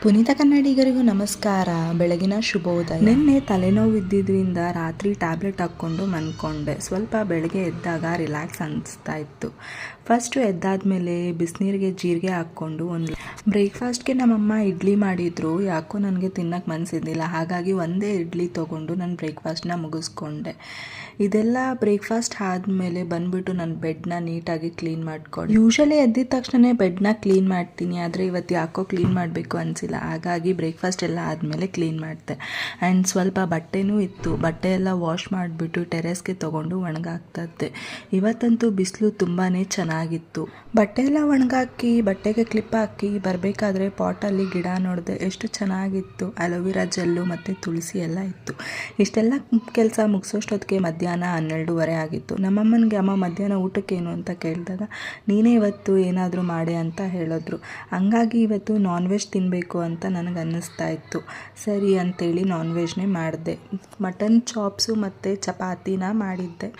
ಪುನೀತ ಕನ್ನಡಿಗರಿಗೂ ನಮಸ್ಕಾರ. ಬೆಳಗಿನ ಶುಭೋದಯ. ನಿನ್ನೆ ತಲೆನೋವು ಇದ್ದಿದ್ದರಿಂದ ರಾತ್ರಿ ಟ್ಯಾಬ್ಲೆಟ್ ಹಾಕ್ಕೊಂಡು ಮನ್ಕೊಂಡೆ. ಸ್ವಲ್ಪ ಬೆಳಗ್ಗೆ ಎದ್ದಾಗ ರಿಲ್ಯಾಕ್ಸ್ ಅನಿಸ್ತಾ ಇತ್ತು. ಫಸ್ಟು ಎದ್ದಾದ್ಮೇಲೆ ಬಿಸಿನೀರಿಗೆ ಜೀರಿಗೆ ಹಾಕ್ಕೊಂಡು ಬ್ರೇಕ್ಫಾಸ್ಟ್ಗೆ ನಮ್ಮಮ್ಮ ಇಡ್ಲಿ ಮಾಡಿದ್ರು. ಯಾಕೋ ನನಗೆ ತಿನ್ನಕ್ಕೆ ಮನಸ್ಸಿದ್ದಿಲ್ಲ, ಹಾಗಾಗಿ ಒಂದೇ ಇಡ್ಲಿ ತೊಗೊಂಡು ನಾನು ಬ್ರೇಕ್ಫಾಸ್ಟ್ನ ಮುಗಿಸ್ಕೊಂಡೆ. ಇದೆಲ್ಲ ಬ್ರೇಕ್ಫಾಸ್ಟ್ ಆದಮೇಲೆ ಬಂದುಬಿಟ್ಟು ನಾನು ಬೆಡ್ನ ನೀಟಾಗಿ ಕ್ಲೀನ್ ಮಾಡ್ಕೊಂಡು, ಯೂಶಲಿ ಎದ್ದಿದ ತಕ್ಷಣ ಬೆಡ್ನ ಕ್ಲೀನ್ ಮಾಡ್ತೀನಿ, ಆದರೆ ಇವತ್ತು ಯಾಕೋ ಕ್ಲೀನ್ ಮಾಡಬೇಕು ಅನಿಸಿಲ್ಲ. ಹಾಗಾಗಿ ಬ್ರೇಕ್ಫಾಸ್ಟ್ ಎಲ್ಲ ಆದಮೇಲೆ ಕ್ಲೀನ್ ಮಾಡಿದೆ. ಆ್ಯಂಡ್ ಸ್ವಲ್ಪ ಬಟ್ಟೆನೂ ಇತ್ತು, ಬಟ್ಟೆ ಎಲ್ಲ ವಾಶ್ ಮಾಡಿಬಿಟ್ಟು ಟೆರೆಸ್ಗೆ ತೊಗೊಂಡು ಒಣಗಾಕ್ತದ್ದೆ. ಇವತ್ತಂತೂ ಬಿಸಿಲು ತುಂಬಾ ಚೆನ್ನಾಗಿತ್ತು. ಬಟ್ಟೆ ಎಲ್ಲ ಒಣಗಾಕಿ ಬಟ್ಟೆಗೆ ಕ್ಲಿಪ್ ಹಾಕಿ ಬರಬೇಕಾದ್ರೆ ಪಾಟಲ್ಲಿ ಗಿಡ ನೋಡಿದೆ, ಎಷ್ಟು ಚೆನ್ನಾಗಿತ್ತು. ಅಲೋವೆರಾ ಜೆಲ್ಲು ಮತ್ತು ತುಳಸಿ ಎಲ್ಲ ಇತ್ತು. ಇಷ್ಟೆಲ್ಲ ಕೆಲಸ ಮುಗಿಸೋಷ್ಟೊತ್ತಿಗೆ ಮಧ್ಯಾಹ್ನ 12:30 ಆಗಿತ್ತು. ನಮ್ಮಮ್ಮನಿಗೆ ಅಮ್ಮ ಮಧ್ಯಾಹ್ನ ಊಟಕ್ಕೇನು ಅಂತ ಕೇಳಿದಾಗ ನೀನೇ ಇವತ್ತು ಏನಾದರೂ ಮಾಡೆ ಅಂತ ಹೇಳಿದ್ರು. ಹಂಗಾಗಿ ಇವತ್ತು ನಾನ್ ವೆಜ್ ತಿನ್ನಬೇಕು ಅಂತ ನನಗೆ ಅನ್ನಿಸ್ತಾ ಇತ್ತು. ಸರಿ ಅಂತೇಳಿ ನಾನ್ ವೆಜ್ನೇ ಮಾಡಿದೆ. ಮಟನ್ ಚಾಪ್ಸು ಮತ್ತು ಚಪಾತಿನ ಮಾಡಿದ್ದೆ.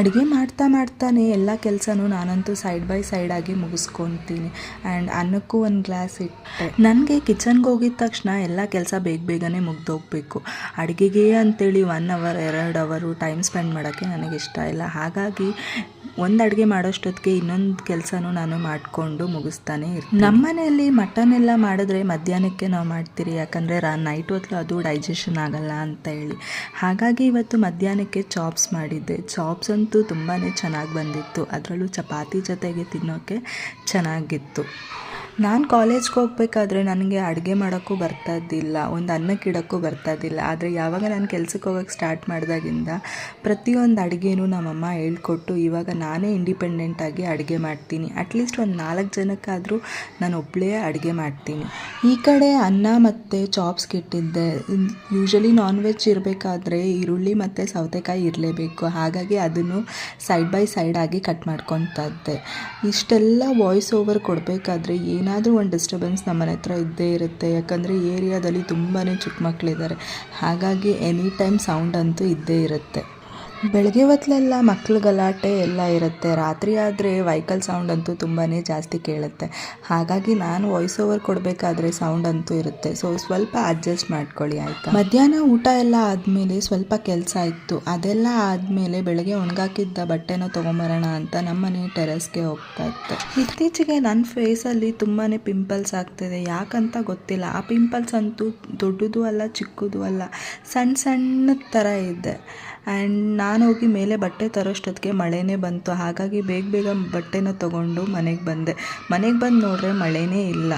ಅಡುಗೆ ಮಾಡ್ತಾನೆ ಎಲ್ಲ ಕೆಲಸನೂ ನಾನಂತೂ ಸೈಡ್ ಬೈ ಸೈಡ್ ಆಗಿ ಮುಗಿಸ್ಕೊತೀನಿ. ಆ್ಯಂಡ್ ಅನ್ನಕ್ಕೂ ಒಂದು ಗ್ಲಾಸ್ ಇಟ್ಟೆ. ನನಗೆ ಕಿಚನ್ಗೆ ಹೋಗಿದ ತಕ್ಷಣ ಎಲ್ಲ ಕೆಲಸ ಬೇಗನೆ ಮುಗ್ದೋಗ್ಬೇಕು. ಅಡುಗೆಗೆ ಅಂತೇಳಿ 1 ಅವರ್ 2 ಅವರು ಟೈಮ್ ಸ್ಪೆಂಡ್ ಮಾಡೋಕ್ಕೆ ನನಗೆ ಇಷ್ಟ ಇಲ್ಲ. ಹಾಗಾಗಿ ಒಂದು ಅಡುಗೆ ಮಾಡೋಷ್ಟೊತ್ತಿಗೆ ಇನ್ನೊಂದು ಕೆಲಸನೂ ನಾನು ಮಾಡಿಕೊಂಡು ಮುಗಿಸ್ತಾನೆ ಇರ್ತೀನಿ. ನಮ್ಮ ಮನೆಯಲ್ಲಿ ಮಟನ್ ಎಲ್ಲ ಮಾಡಿದ್ರೆ ಮಧ್ಯಾಹ್ನಕ್ಕೆ ನಾವು ಮಾಡ್ತೀರಿ, ಯಾಕಂದರೆ ನೈಟ್ ಹೊತ್ತು ಅದು ಡೈಜೆಷನ್ ಆಗಲ್ಲ ಅಂತ ಹೇಳಿ. ಹಾಗಾಗಿ ಇವತ್ತು ಮಧ್ಯಾಹ್ನಕ್ಕೆ ಚಾಪ್ಸ್ ಮಾಡಿದ್ದೆ. ಚಾಪ್ಸ್ ಅಂತೂ ತುಂಬಾ ಚೆನ್ನಾಗಿ ಬಂದಿತ್ತು. ಅದರಲ್ಲೂ ಚಪಾತಿ ಜೊತೆಗೆ ತಿನ್ನೋಕ್ಕೆ ಚೆನ್ನಾಗಿತ್ತು. ನಾನು ಕಾಲೇಜ್ಗೆ ಹೋಗ್ಬೇಕಾದ್ರೆ ನನಗೆ ಅಡುಗೆ ಮಾಡೋಕ್ಕೂ ಬರ್ತಾಯಿದ್ದಿಲ್ಲ, ಒಂದು ಅನ್ನಕ್ಕೆ ಇಡೋಕ್ಕೂ ಬರ್ತಾಯಿದ್ದಿಲ್ಲ. ಆದರೆ ಯಾವಾಗ ನಾನು ಕೆಲ್ಸಕ್ಕೆ ಹೋಗೋಕ್ಕೆ ಸ್ಟಾರ್ಟ್ ಮಾಡಿದಾಗಿಂದ ಪ್ರತಿಯೊಂದು ಅಡುಗೆನೂ ನಮ್ಮಮ್ಮ ಹೇಳ್ಕೊಟ್ಟು ಇವಾಗ ನಾನೇ ಇಂಡಿಪೆಂಡೆಂಟಾಗಿ ಅಡುಗೆ ಮಾಡ್ತೀನಿ. ಅಟ್ಲೀಸ್ಟ್ ಒಂದು 4 ಜನಕ್ಕಾದರೂ ನಾನು ಒಬ್ಬಳೇ ಅಡುಗೆ ಮಾಡ್ತೀನಿ. ಈ ಕಡೆ ಅನ್ನ ಮತ್ತು ಚಾಪ್ಸ್ಗೆ ಇಟ್ಟಿದ್ದೆ. ಯೂಶಲಿ ನಾನ್ ವೆಜ್ ಇರಬೇಕಾದ್ರೆ ಈರುಳ್ಳಿ ಮತ್ತು ಸೌತೆಕಾಯಿ ಇರಲೇಬೇಕು. ಹಾಗಾಗಿ ಅದನ್ನು ಸೈಡ್ ಬೈ ಸೈಡ್ ಆಗಿ ಕಟ್ ಮಾಡ್ಕೊತಾ ಇದ್ದೆ. ಇಷ್ಟೆಲ್ಲ ವಾಯ್ಸ್ ಓವರ್ ಕೊಡಬೇಕಾದ್ರೆ ಏನಾದರೂ ಒಂದು ಡಿಸ್ಟರ್ಬೆನ್ಸ್ ನಮ್ಮ ಮನೆ ಹತ್ರ ಇದ್ದೇ ಇರುತ್ತೆ. ಯಾಕಂದರೆ ಏರಿಯಾದಲ್ಲಿ ತುಂಬಾ ಚಿಕ್ಕ ಮಕ್ಕಳಿದ್ದಾರೆ. ಹಾಗಾಗಿ ಎನಿ ಟೈಮ್ ಸೌಂಡ್ ಅಂತೂ ಇದ್ದೇ ಇರುತ್ತೆ. ಬೆಳಗ್ಗೆ ಹೊತ್ತಲೆಲ್ಲ ಮಕ್ಳ ಗಲಾಟೆ ಎಲ್ಲ ಇರುತ್ತೆ. ರಾತ್ರಿ ಆದರೆ ವೆಹಿಕಲ್ ಸೌಂಡ್ ಅಂತೂ ತುಂಬಾ ಜಾಸ್ತಿ ಕೇಳುತ್ತೆ. ಹಾಗಾಗಿ ನಾನು ವಾಯ್ಸ್ ಓವರ್ ಕೊಡಬೇಕಾದ್ರೆ ಸೌಂಡ್ ಅಂತೂ ಇರುತ್ತೆ. ಸೊ ಸ್ವಲ್ಪ ಅಡ್ಜಸ್ಟ್ ಮಾಡ್ಕೊಳ್ಳಿ, ಆಯಿತಾ. ಮಧ್ಯಾಹ್ನ ಊಟ ಎಲ್ಲ ಆದಮೇಲೆ ಸ್ವಲ್ಪ ಕೆಲಸ ಇತ್ತು. ಅದೆಲ್ಲ ಆದಮೇಲೆ ಬೆಳಗ್ಗೆ ಒಣಗಾಕಿದ್ದ ಬಟ್ಟೆನ ತೊಗೊಂಬರೋಣ ಅಂತ ನಮ್ಮನೆ ಟೆರೆಸ್ಗೆ ಹೋಗ್ತಾ ಇದ್ದೆ. ಇತ್ತೀಚೆಗೆ ನನ್ನ ಫೇಸಲ್ಲಿ ತುಂಬಾ ಪಿಂಪಲ್ಸ್ ಆಗ್ತಿದೆ. ಯಾಕಂತ ಗೊತ್ತಿಲ್ಲ. ಆ ಪಿಂಪಲ್ಸ್ ಅಂತೂ ದೊಡ್ಡದು ಅಲ್ಲ ಚಿಕ್ಕದು ಅಲ್ಲ, ಸಣ್ಣ ಥರ ಇದೆ. ಆ್ಯಂಡ್ ನಾನು ಹೋಗಿ ಮೇಲೆ ಬಟ್ಟೆ ತರೋಷ್ಟೊತ್ತಿಗೆ ಮಳೆನೇ ಬಂತು. ಹಾಗಾಗಿ ಬೇಗ ಬಟ್ಟೆನ ತೊಗೊಂಡು ಮನೆಗೆ ಬಂದೆ. ಮನೆಗೆ ಬಂದು ನೋಡಿದ್ರೆ ಮಳೆನೇ ಇಲ್ಲ.